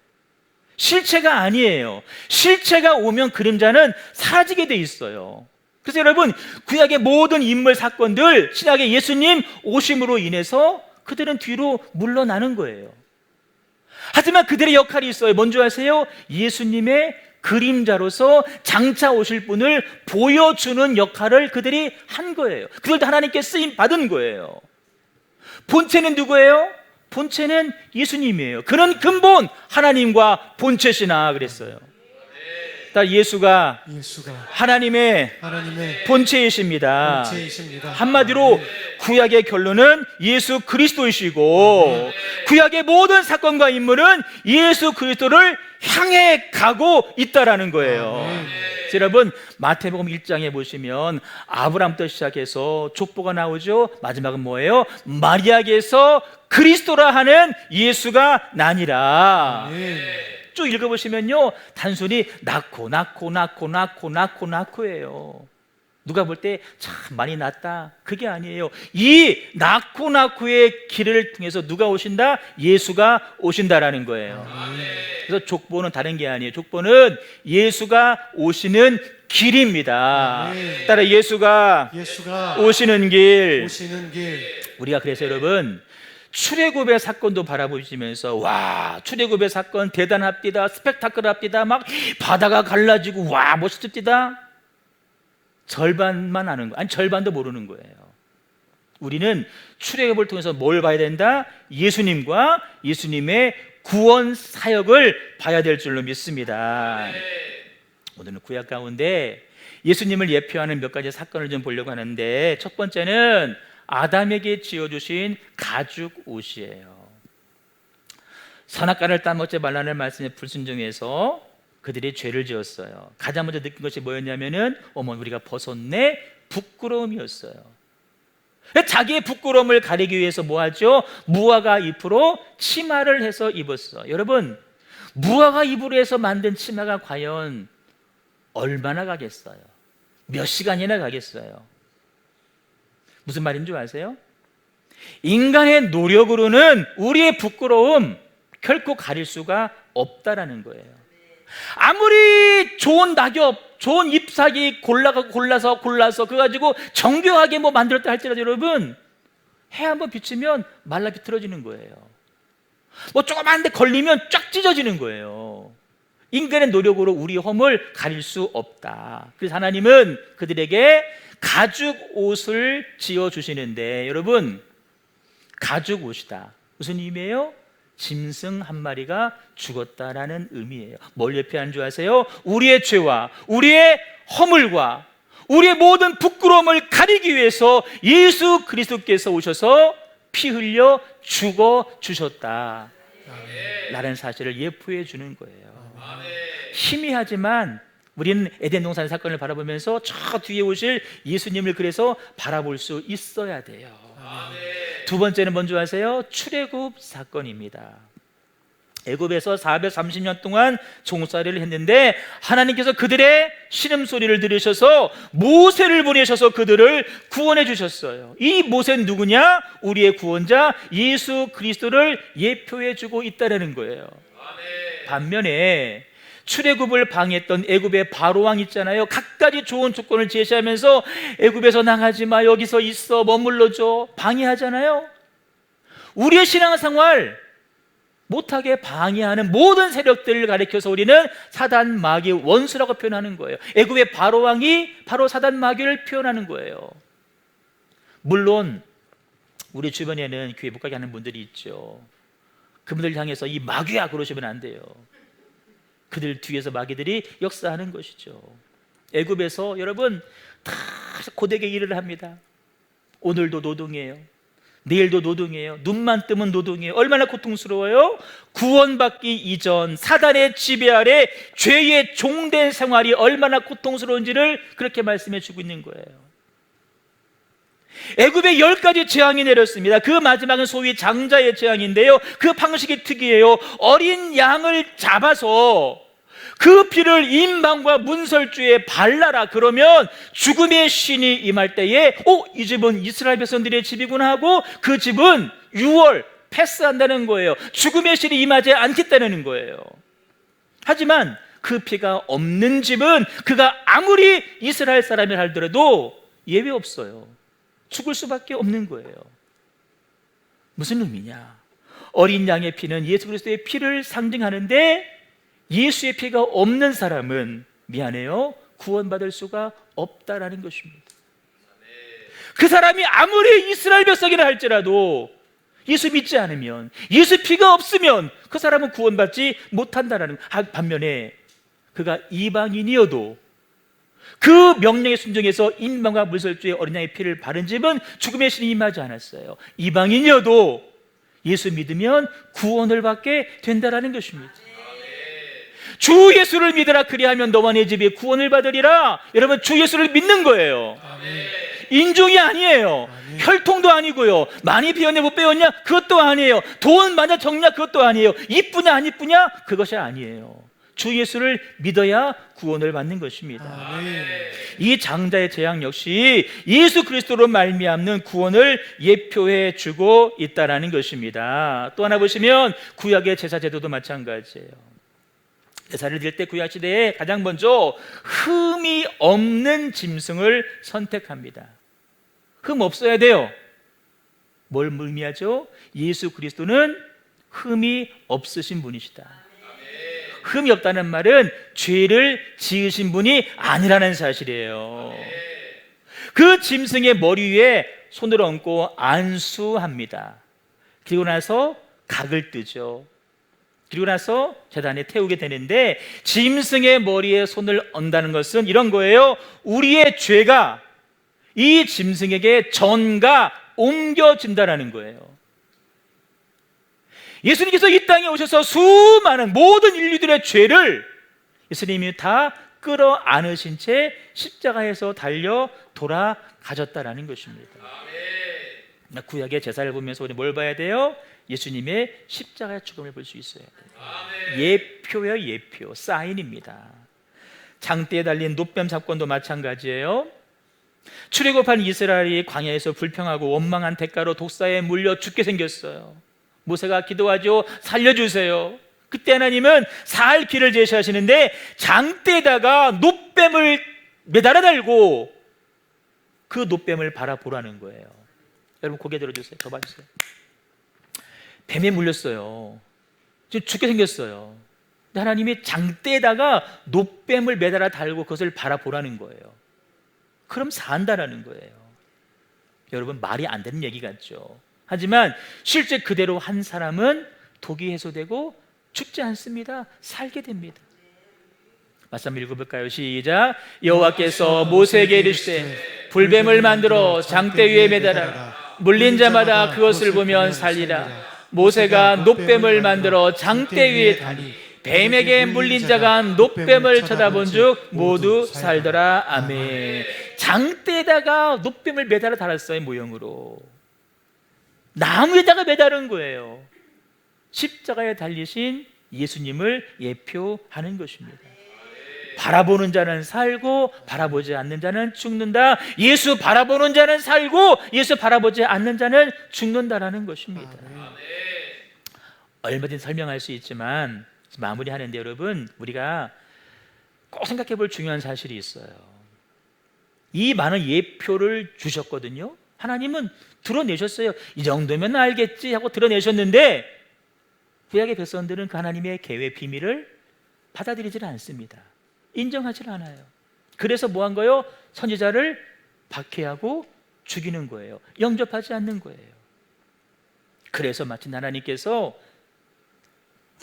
Speaker 3: 실체가 아니에요. 실체가 오면 그림자는 사라지게 돼 있어요. 그래서 여러분, 구약의 모든 인물 사건들, 신약의 예수님 오심으로 인해서 그들은 뒤로 물러나는 거예요. 하지만 그들의 역할이 있어요. 뭔지 아세요? 예수님의 그림자로서 장차 오실 분을 보여주는 역할을 그들이 한 거예요. 그들도 하나님께 쓰임 받은 거예요. 본체는 누구예요? 본체는 예수님이에요. 그는 근본 하나님과 본체시나 그랬어요. 예수가 하나님의 본체이십니다. 한마디로 구약의 결론은 예수 그리스도이시고, 구약의 모든 사건과 인물은 예수 그리스도를 향해 가고 있다라는 거예요. 여러분, 마태복음 1장에 보시면 아브라함부터 시작해서 족보가 나오죠. 마지막은 뭐예요? 마리아에게서 그리스도라 하는 예수가 나니라. 쭉 읽어보시면요, 단순히 낳고예요. 누가 볼 때 참 많이 낳았다, 그게 아니에요. 이 낳고의 길을 통해서 누가 오신다? 예수가 오신다라는 거예요. 그래서 족보는 다른 게 아니에요. 족보는 예수가 오시는 길입니다. 따라 예수가 오시는 길. 우리가 그래서 여러분, 출애굽의 사건도 바라보시면서 와, 출애굽의 사건 대단합디다, 스펙타클합디다, 막 바다가 갈라지고 와 멋있습디다, 절반만 아는 거, 아니 절반도 모르는 거예요. 우리는 출애굽을 통해서 뭘 봐야 된다? 예수님과 예수님의 구원 사역을 봐야 될 줄로 믿습니다. 오늘은 구약 가운데 예수님을 예표하는 몇 가지 사건을 좀 보려고 하는데, 첫 번째는 아담에게 지어주신 가죽 옷이에요. 선악과를 따먹지 말라는 말씀에 불순종해서 그들이 죄를 지었어요. 가장 먼저 느낀 것이 뭐였냐면은, 어머, 우리가 벗었네, 부끄러움이었어요. 자기의 부끄러움을 가리기 위해서 뭐 하죠? 무화과 잎으로 치마를 해서 입었어. 여러분, 무화과 잎으로 해서 만든 치마가 과연 얼마나 가겠어요? 몇 시간이나 가겠어요? 무슨 말인 줄 아세요? 인간의 노력으로는 우리의 부끄러움 결코 가릴 수가 없다라는 거예요. 아무리 좋은 낙엽, 좋은 잎사귀 골라서 그거 가지고 정교하게 뭐 만들었다 할지라도 여러분, 해 한번 비치면 말라 비틀어지는 거예요. 뭐 조그만 데 걸리면 쫙 찢어지는 거예요. 인간의 노력으로 우리 험을 가릴 수 없다. 그래서 하나님은 그들에게 가죽 옷을 지어주시는데, 여러분, 가죽 옷이다, 무슨 의미예요? 짐승 한 마리가 죽었다라는 의미예요. 뭘 예표하는 줄 아세요? 우리의 죄와 우리의 허물과 우리의 모든 부끄러움을 가리기 위해서 예수 그리스도께서 오셔서 피 흘려 죽어 주셨다 라는 사실을 예표해 주는 거예요. 희미하지만 우리는 에덴 동산의 사건을 바라보면서 저 뒤에 오실 예수님을 그래서 바라볼 수 있어야 돼요. 두 번째는 뭔지 아세요? 출애굽 사건입니다. 애굽에서 430년 동안 종살이를 했는데 하나님께서 그들의 신음소리를 들으셔서 모세를 보내셔서 그들을 구원해 주셨어요. 이 모세는 누구냐? 우리의 구원자 예수 그리스도를 예표해 주고 있다는 거예요. 반면에 출애굽을 방해했던 애굽의 바로왕 있잖아요. 갖가지 좋은 조건을 제시하면서 애굽에서 나가지 마, 여기서 있어, 머물러줘, 방해하잖아요. 우리의 신앙생활 못하게 방해하는 모든 세력들을 가리켜서 우리는 사단 마귀 원수라고 표현하는 거예요. 애굽의 바로왕이 바로 사단 마귀를 표현하는 거예요. 물론 우리 주변에는 교회 못 가게 하는 분들이 있죠. 그분들 향해서 이 마귀야 그러시면 안 돼요. 그들 뒤에서 마귀들이 역사하는 것이죠. 애굽에서 여러분 다 고되게 일을 합니다. 오늘도 노동해요. 내일도 노동이에요. 눈만 뜨면 노동이에요. 얼마나 고통스러워요? 구원받기 이전 사단의 지배 아래 죄의 종된 생활이 얼마나 고통스러운지를 그렇게 말씀해 주고 있는 거예요. 애굽에 10가지 재앙이 내렸습니다. 그 마지막은 소위 장자의 재앙인데요, 그 방식이 특이해요. 어린 양을 잡아서 그 피를 임방과 문설주에 발라라. 그러면 죽음의 신이 임할 때에 이 집은 이스라엘 백성들의 집이구나 하고 그 집은 6월 패스한다는 거예요. 죽음의 신이 임하지 않겠다는 거예요. 하지만 그 피가 없는 집은 그가 아무리 이스라엘 사람이라 하더라도 예외 없어요. 죽을 수밖에 없는 거예요. 무슨 의미냐? 어린 양의 피는 예수 그리스도의 피를 상징하는데 예수의 피가 없는 사람은 미안해요, 구원받을 수가 없다라는 것입니다. 그 사람이 아무리 이스라엘 백성이라 할지라도 예수 믿지 않으면, 예수 피가 없으면 그 사람은 구원받지 못한다라는 반면에 그가 이방인이어도 그 명령에 순종해서 임방과 물설주에 어린 양의 피를 바른 집은 죽음의 신이 임하지 않았어요. 이방인이어도 예수 믿으면 구원을 받게 된다라는 것입니다. 주 예수를 믿으라, 그리하면 너와 내 집이 구원을 받으리라. 여러분, 주 예수를 믿는 거예요. 인종이 아니에요. 혈통도 아니고요. 많이 배웠냐 못 배웠냐 그것도 아니에요. 돈 많냐 적냐 그것도 아니에요. 이쁘냐 안 이쁘냐 그것이 아니에요. 주 예수를 믿어야 구원을 받는 것입니다. 이 장자의 재앙 역시 예수 그리스도로 말미암는 구원을 예표해 주고 있다라는 것입니다. 또 하나 보시면 구약의 제사 제도도 마찬가지예요. 제사를 드릴 때 구약 시대에 가장 먼저 흠이 없는 짐승을 선택합니다. 흠 없어야 돼요. 뭘 의미하죠? 예수 그리스도는 흠이 없으신 분이시다. 흠이 없다는 말은 죄를 지으신 분이 아니라는 사실이에요. 그 짐승의 머리 위에 손을 얹고 안수합니다. 그리고 나서 각을 뜨죠. 그리고 나서 제단에 태우게 되는데, 짐승의 머리에 손을 얹다는 것은 이런 거예요. 우리의 죄가 이 짐승에게 전가 옮겨진다라는 거예요. 예수님께서 이 땅에 오셔서 수많은 모든 인류들의 죄를 예수님이 다 끌어안으신 채 십자가에서 달려 돌아가셨다라는 것입니다. 구약의 제사를 보면서 우리 뭘 봐야 돼요? 예수님의 십자가의 죽음을 볼 수 있어요. 예표예요. 예표, 사인입니다. 장대에 달린 놋뱀 사건도 마찬가지예요. 출애굽한 이스라엘이 광야에서 불평하고 원망한 대가로 독사에 물려 죽게 생겼어요. 모세가 기도하죠. 살려주세요. 그때 하나님은 살 길을 제시하시는데 장대에다가 놋뱀을 매달아 달고 그 놋뱀을 바라보라는 거예요. 여러분 고개 들어주세요. 저 봐주세요. 뱀에 물렸어요. 지금 죽게 생겼어요. 근데 하나님이 장대에다가 놋뱀을 매달아 달고 그것을 바라보라는 거예요. 그럼 산다라는 거예요. 여러분, 말이 안 되는 얘기 같죠? 하지만 실제 그대로 한 사람은 독이 해소되고 죽지 않습니다. 살게 됩니다. 말씀 읽어볼까요? 시작. 여호와께서 모세에게 이르시되 불뱀을 만들어 장대 위에 매달아 물린 자마다 그것을 보면 살리라. 모세가 놋뱀을 만들어 장대 위에 다니 뱀에게 물린 자가 놋뱀을 쳐다본 즉 모두 살더라. 아멘. 장대에다가 놋뱀을 매달아 달았어요. 모형으로 나무에다가 매달은 거예요. 십자가에 달리신 예수님을 예표하는 것입니다. 바라보는 자는 살고 바라보지 않는 자는 죽는다. 예수 바라보는 자는 살고 예수 바라보지 않는 자는 죽는다라는 것입니다. 얼마든지 설명할 수 있지만 마무리하는데, 여러분, 우리가 꼭 생각해 볼 중요한 사실이 있어요. 이 많은 예표를 주셨거든요. 하나님은 드러내셨어요. 이 정도면 알겠지 하고 드러내셨는데 구약의 백성들은 그 하나님의 계획 비밀을 받아들이지 않습니다. 인정하지 않아요. 그래서 뭐 한 거예요? 선지자를 박해하고 죽이는 거예요. 영접하지 않는 거예요. 그래서 마침 하나님께서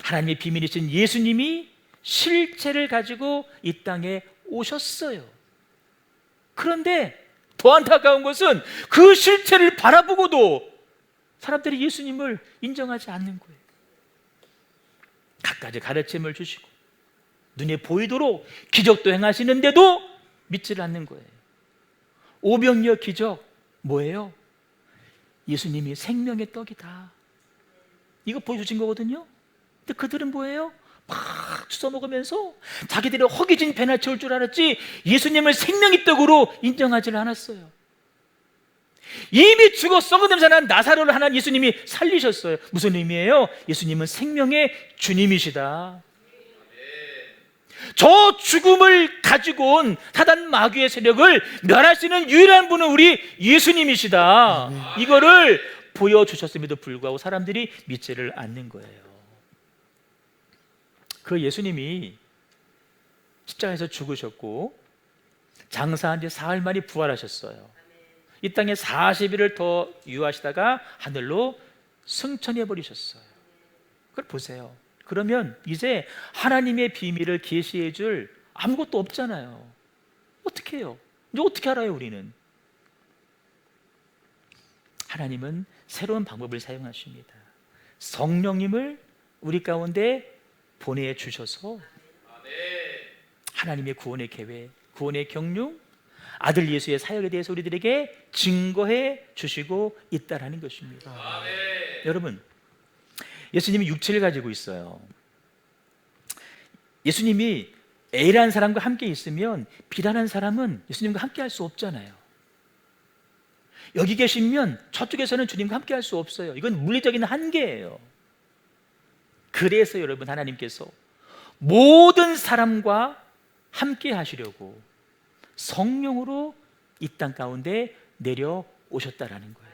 Speaker 3: 하나님의 비밀이신 예수님이 실체를 가지고 이 땅에 오셨어요. 그런데 더 안타까운 것은 그 실체를 바라보고도 사람들이 예수님을 인정하지 않는 거예요. 갖가지 가르침을 주시고 눈에 보이도록 기적도 행하시는데도 믿지를 않는 거예요. 오병이어 기적 뭐예요? 예수님이 생명의 떡이다, 이거 보여주신 거거든요. 근데 그들은 뭐예요? 막 주워 먹으면서 자기들이 허기진 배나 채울 줄 알았지 예수님을 생명의 떡으로 인정하지 않았어요. 이미 죽어 썩은 냄새나는 나사로를 하나님 예수님이 살리셨어요. 무슨 의미예요? 예수님은 생명의 주님이시다. 저 죽음을 가지고 온 사단 마귀의 세력을 멸할 수 있는 유일한 분은 우리 예수님이시다. 이거를 보여주셨음에도 불구하고 사람들이 믿지를 않는 거예요. 그 예수님이 십자가에서 죽으셨고 장사한 지 사흘 만에 부활하셨어요. 이 땅에 40일을 더 유하시다가 하늘로 승천해 버리셨어요. 그걸 보세요. 그러면 이제 하나님의 비밀을 계시해 줄 아무것도 없잖아요. 어떻게 해요? 이제 어떻게 알아요 우리는? 하나님은 새로운 방법을 사용하십니다. 성령님을 우리 가운데 보내주셔서 하나님의 구원의 계획, 구원의 경륜, 아들 예수의 사역에 대해서 우리들에게 증거해 주시고 있다라는 것입니다. 여러분, 예수님이 육체를 가지고 있어요. 예수님이 A라는 사람과 함께 있으면 B라는 사람은 예수님과 함께 할 수 없잖아요. 여기 계시면 저쪽에서는 주님과 함께 할 수 없어요. 이건 물리적인 한계예요. 그래서 여러분, 하나님께서 모든 사람과 함께 하시려고 성령으로 이 땅 가운데 내려오셨다라는 거예요.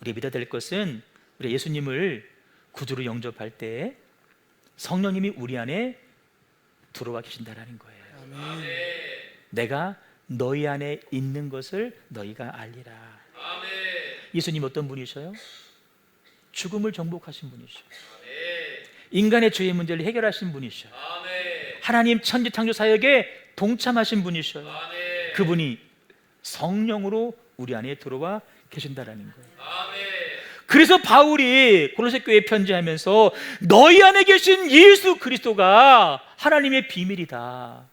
Speaker 3: 우리 믿어야 될 것은 우리 예수님을 구주로 영접할 때 성령님이 우리 안에 들어와 계신다라는 거예요. 내가 너희 안에 있는 것을 너희가 알리라. 예수님 어떤 분이셔요? 죽음을 정복하신 분이셔요. 인간의 죄의 문제를 해결하신 분이셔요. 하나님 천지 창조 사역에 동참하신 분이셔요. 그분이 성령으로 우리 안에 들어와 계신다라는 거예요. 그래서 바울이 고로새 교회에 편지하면서 너희 안에 계신 예수 그리스도가 하나님의 비밀이다.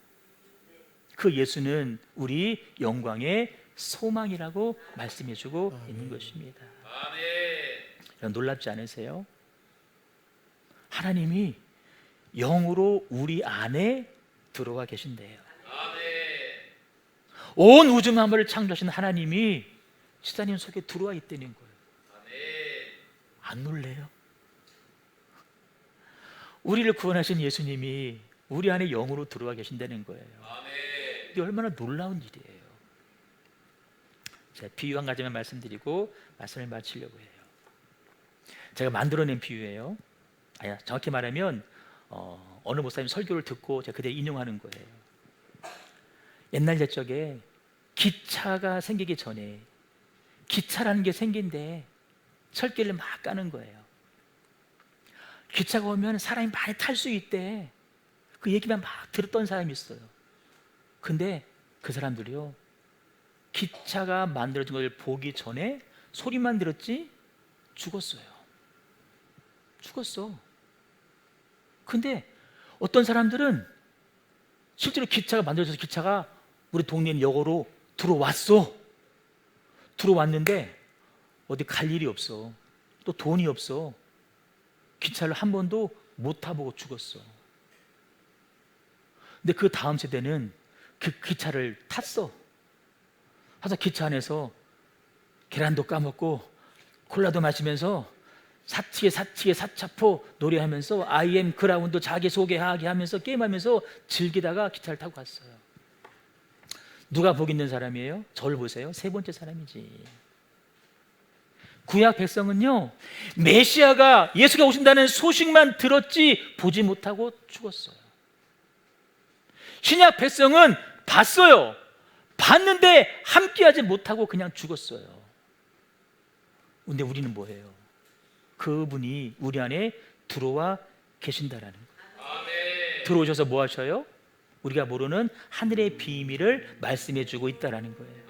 Speaker 3: 그 예수는 우리 영광의 소망이라고 말씀해주고 있는 것입니다. 놀랍지 않으세요? 하나님이 영으로 우리 안에 들어와 계신대요. 온 우주 만물을 창조하신 하나님이 지사님 속에 들어와 있다는 거예요. 안 놀래요? 우리를 구원하신 예수님이 우리 안에 영으로 들어와 계신다는 거예요. 이게 얼마나 놀라운 일이에요. 제가 비유 한 가지만 말씀드리고 말씀을 마치려고 해요. 제가 만들어낸 비유예요. 정확히 말하면 어느 목사님 설교를 듣고 제가 그대로 인용하는 거예요. 옛날 옛적에 기차가 생기기 전에 기차라는 게 생긴데 철길을 막 까는 거예요. 기차가 오면 사람이 많이 탈 수 있대. 그 얘기만 막 들었던 사람이 있어요. 근데 그 사람들이요, 기차가 만들어진 걸 보기 전에 소리만 들었지 죽었어요. 근데 어떤 사람들은 실제로 기차가 만들어져서 기차가 우리 동네 역으로 들어왔는데 어디 갈 일이 없어. 또 돈이 없어. 기차를 한 번도 못 타보고 죽었어. 근데 그 다음 세대는 그 기차를 탔어. 그래서 기차 안에서 계란도 까먹고 콜라도 마시면서 사치게 사차포 노래하면서 I am 그라운드 자기소개하게 하면서 게임하면서 즐기다가 기차를 타고 갔어요. 누가 복 있는 사람이에요? 저를 보세요. 세 번째 사람이지. 구약 백성은요, 메시아가 예수가 오신다는 소식만 들었지 보지 못하고 죽었어요. 신약 백성은 봤어요. 봤는데 함께하지 못하고 그냥 죽었어요. 근데 우리는 뭐예요? 그분이 우리 안에 들어와 계신다라는 거예요. 들어오셔서 뭐 하셔요? 우리가 모르는 하늘의 비밀을 말씀해 주고 있다라는 거예요.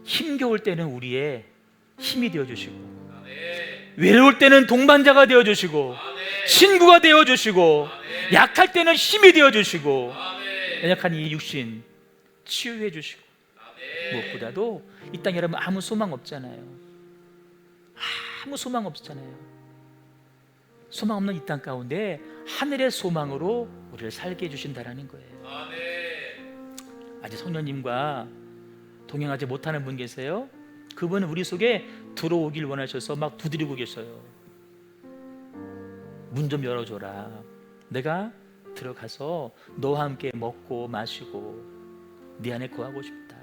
Speaker 3: 힘겨울 때는 우리의 힘이 되어주시고, 외로울 때는 동반자가 되어주시고, 친구가 되어주시고, 약할 때는 힘이 되어주시고, 연약한 이 육신 치유해 주시고, 무엇보다도 이 땅에 여러분 아무 소망 없잖아요. 아무 소망 없잖아요. 소망 없는 이 땅 가운데 하늘의 소망으로 우리를 살게 해주신다라는 거예요. 아직 성령님과 동행하지 못하는 분 계세요? 그분은 우리 속에 들어오길 원하셔서 막 두드리고 계셔요. 문 좀 열어줘라. 내가 들어가서 너와 함께 먹고 마시고 네 안에 거하고 싶다.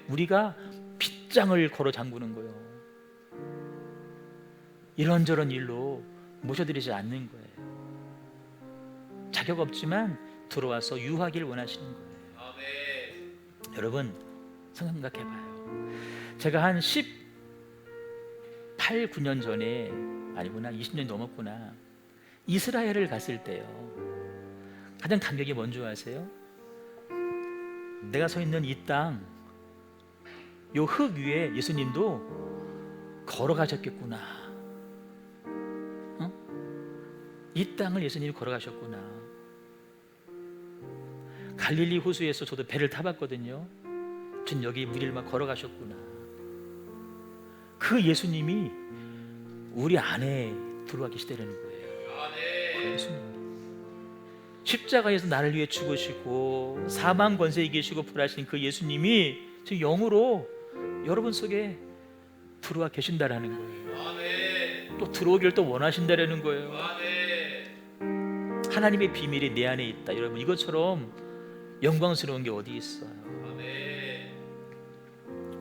Speaker 3: 우리가 빗장을 걸어 잠그는 거예요. 이런저런 일로 모셔드리지 않는 거예요. 자격 없지만 들어와서 유하길 원하시는 거예요. 여러분 생각해봐요. 제가 한 18, 9년 전에, 아니구나 20년 넘었구나, 이스라엘을 갔을 때요, 가장 감격이 뭔지 아세요? 내가 서 있는 이 땅, 요 흙 위에 예수님도 걸어가셨겠구나. 이 땅을 예수님이 걸어가셨구나. 갈릴리 호수에서 저도 배를 타봤거든요. 전 여기 무리를 막 걸어가셨구나. 그 예수님이 우리 안에 들어와 계시다는 거예요. 예수님 십자가에서 나를 위해 죽으시고 사망 권세에 이기시고 부활하신 그 예수님이 지금 영으로 여러분 속에 들어와 계신다라는 거예요. 또 들어오기를 또 원하신다라는 거예요. 하나님의 비밀이 내 안에 있다. 여러분 이것처럼 영광스러운 게 어디 있어요?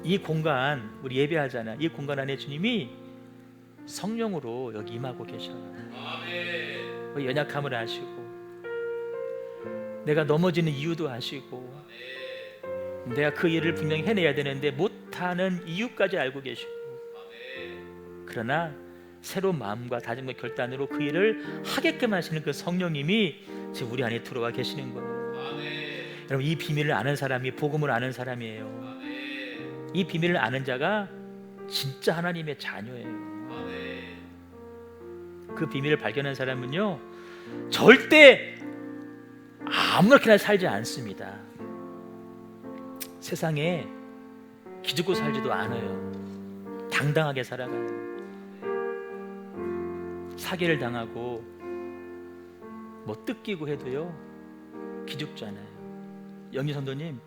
Speaker 3: 이 공간, 우리 예배하잖아. 이 공간 안에 주님이 성령으로 여기 임하고 계셔요. 연약함을 아시고, 내가 넘어지는 이유도 아시고, 내가 그 일을 분명히 해내야 되는데 못하는 이유까지 알고 계시고, 그러나 새로운 마음과 다짐과 결단으로 그 일을 하게끔 하시는 그 성령님이 지금 우리 안에 들어와 계시는 거예요. 여러분 이 비밀을 아는 사람이 복음을 아는 사람이에요. 이 비밀을 아는 자가 진짜 하나님의 자녀예요. 그 비밀을 발견한 사람은요 절대 아무렇게나 살지 않습니다. 세상에 기죽고 살지도 않아요. 당당하게 살아가요. 사기를 당하고 뭐 뜯기고 해도요 기죽잖아요. 영희선도님,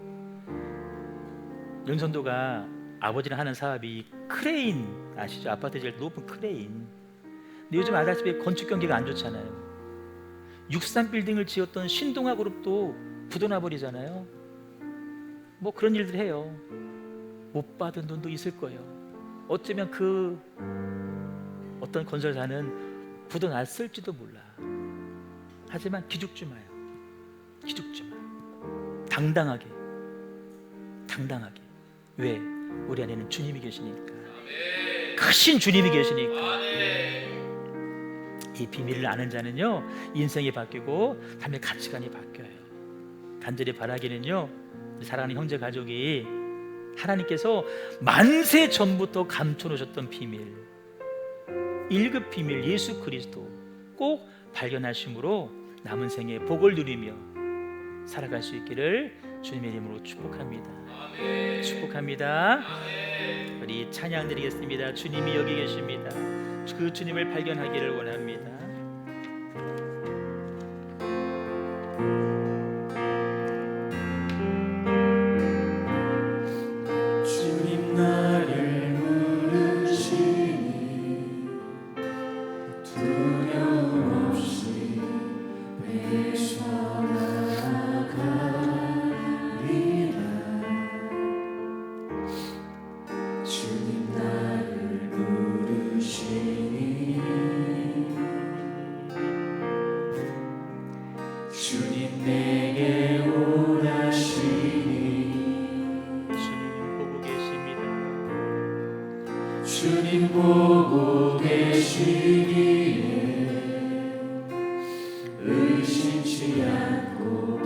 Speaker 3: 영선도가 아버지랑 하는 사업이 크레인 아시죠? 아파트 제일 높은 크레인. 근데 요즘 아다시피 건축 경기가 안 좋잖아요. 63빌딩을 지었던 신동아 그룹도 부도나 버리잖아요. 뭐 그런 일들 해요. 못 받은 돈도 있을 거예요. 어쩌면 그 어떤 건설사는 부도 났을지도 몰라. 하지만 기죽지 마요. 기죽지 마. 당당하게. 왜? 우리 안에는 주님이 계시니까. 크신 주님이 계시니까. 이 비밀을 아는 자는요 인생이 바뀌고 삶의 가치관이 바뀌어요. 간절히 바라기는요 사랑하는 형제 가족이 하나님께서 만세 전부터 감춰놓으셨던 비밀, 1급 비밀 예수 그리스도 꼭 발견하심으로 남은 생에 복을 누리며 살아갈 수 있기를 주님의 이름으로 축복합니다. 축복합니다. 우리 찬양 드리겠습니다. 주님이 여기 계십니다. 그 주님을 발견하기를 원합니다.
Speaker 2: 주님 나를 부르시니 두려움 없이 외쳐나가리라. 주님 나를 부르시니 주님 내게 오라시니
Speaker 3: 주님 보고 계십니다.
Speaker 2: 주님 보고 계시기에 의심치 않고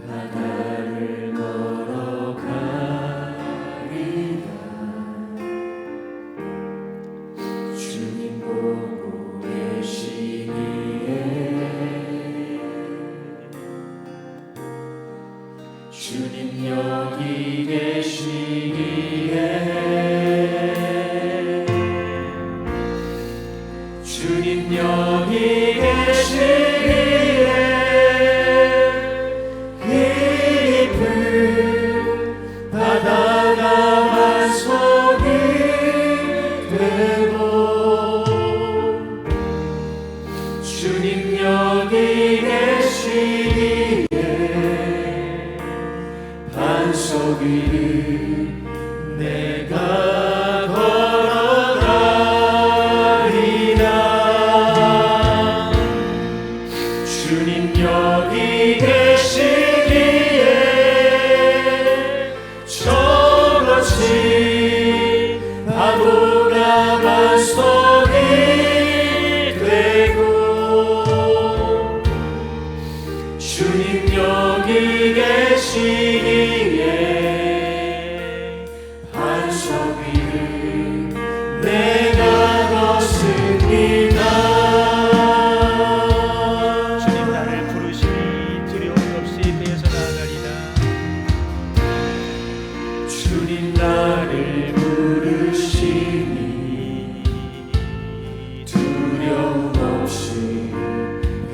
Speaker 2: 바다를 걸어가리라. 주님 여기 계시기에 주님 여기 계시기에 깊은 바다가 반석이 되고 주님 여기 계시기에 반석 위를 내가 걸어가리라 주님 여기 계시기에 저것이 파도가 반석이 되고 주님 여기 계시기에 반석 위를 내가 걷습니다
Speaker 3: 주님 나를 부르시니 두려움 없이 매서 나아가리라.
Speaker 2: 주님 나를 부르시니 두려움 없이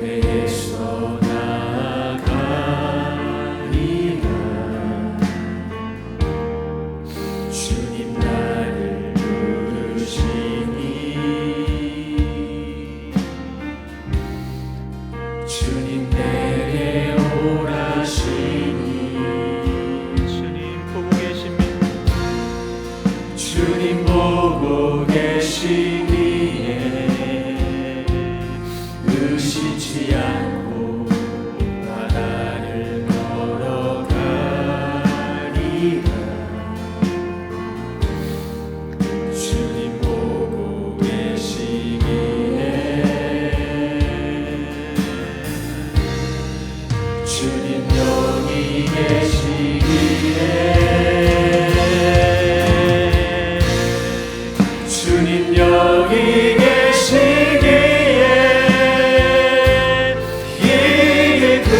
Speaker 2: 배에서 나아가리라 주님 나를 부르시니 주님 내게 오라시니
Speaker 3: 주님 보고 계십니다.
Speaker 2: 주님 보고 계시기에 의심치 않고 바다를 걸어가리라 주님 보고 계시기에 주님 여기 계시기에 주님 여기 계시기에 깊은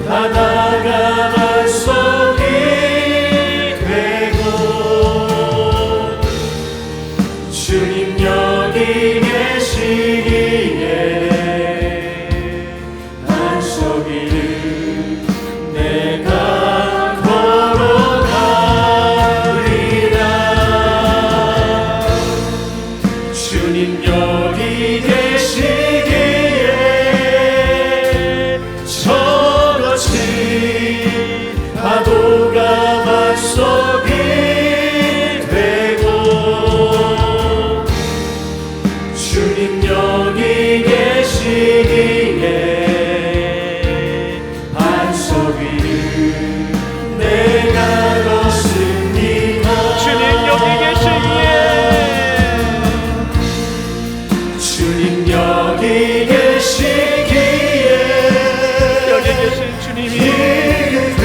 Speaker 2: 바다가 반석이 되고 주님 여기 계시기에 반석 위를 내가 걸어가리라 주님 여기 계시기에 저것이 파도가 반석이 되고 주님 여기 계시기에 반석 위를 내가 걷습니다
Speaker 3: 주님 여기 계시기에
Speaker 2: 주님 여기 계시기에
Speaker 3: 여기 계신 주님이
Speaker 2: 깊은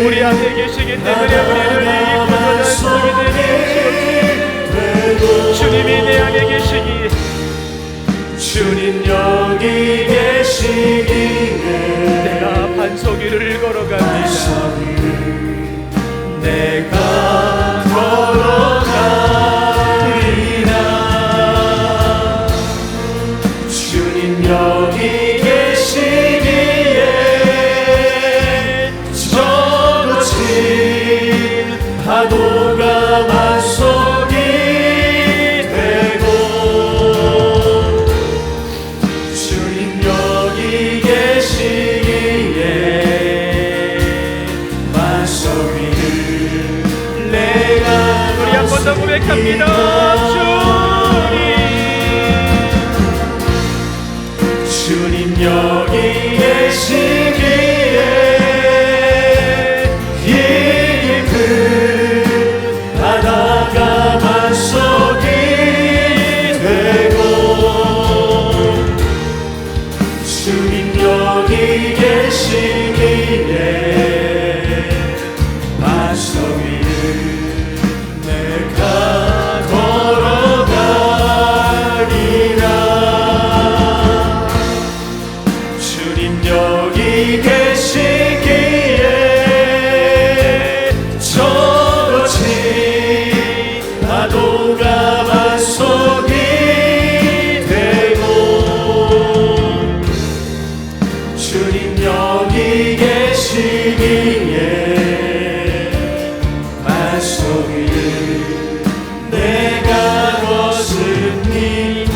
Speaker 3: 우리 앞에 계시기 때문에 우리를 이끌어낼 수 있게 되시옵소서. 주님이 내 안에 계시기에
Speaker 2: 주님 여기 계시기에
Speaker 3: 내가 반석 위를 걸어갑니다.
Speaker 2: 반석 위를 내가 걸어가리라 주님 여기 계시기에 저것이 파도가 반석이 되고 주님 여기 계시기에 반석 위를 내가
Speaker 3: 우리 한 번 더 고백합니다.
Speaker 2: 주님 여기 계시기에 깊은 바다가 반석이 되고 주님 여기 계시기에 반석 위를 내가 걸어가리라 주님 여기 계시기에 위에 만소기를 내가 벗습니다.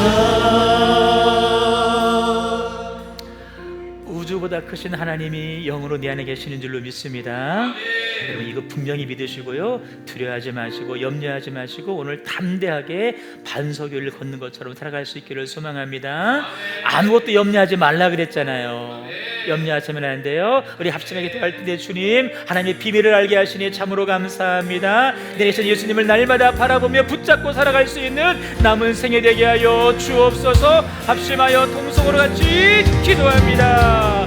Speaker 3: 우주보다 크신 하나님이 영으로 내 안에 계시는 줄로 믿습니다. 여러분 이거 분명히 믿으시고요, 두려워하지 마시고 염려하지 마시고 오늘 담대하게 반석교를 걷는 것처럼 살아갈 수 있기를 소망합니다. 아무것도 염려하지 말라 그랬잖아요. 염려하시면 안 돼요. 우리 합심하게 대할 때 주님 하나님의 비밀을 알게 하시니 참으로 감사합니다. 내리신 예수님을 날마다 바라보며 붙잡고 살아갈 수 있는 남은 생애 되게 하여 주옵소서. 합심하여 통성으로 같이 기도합니다.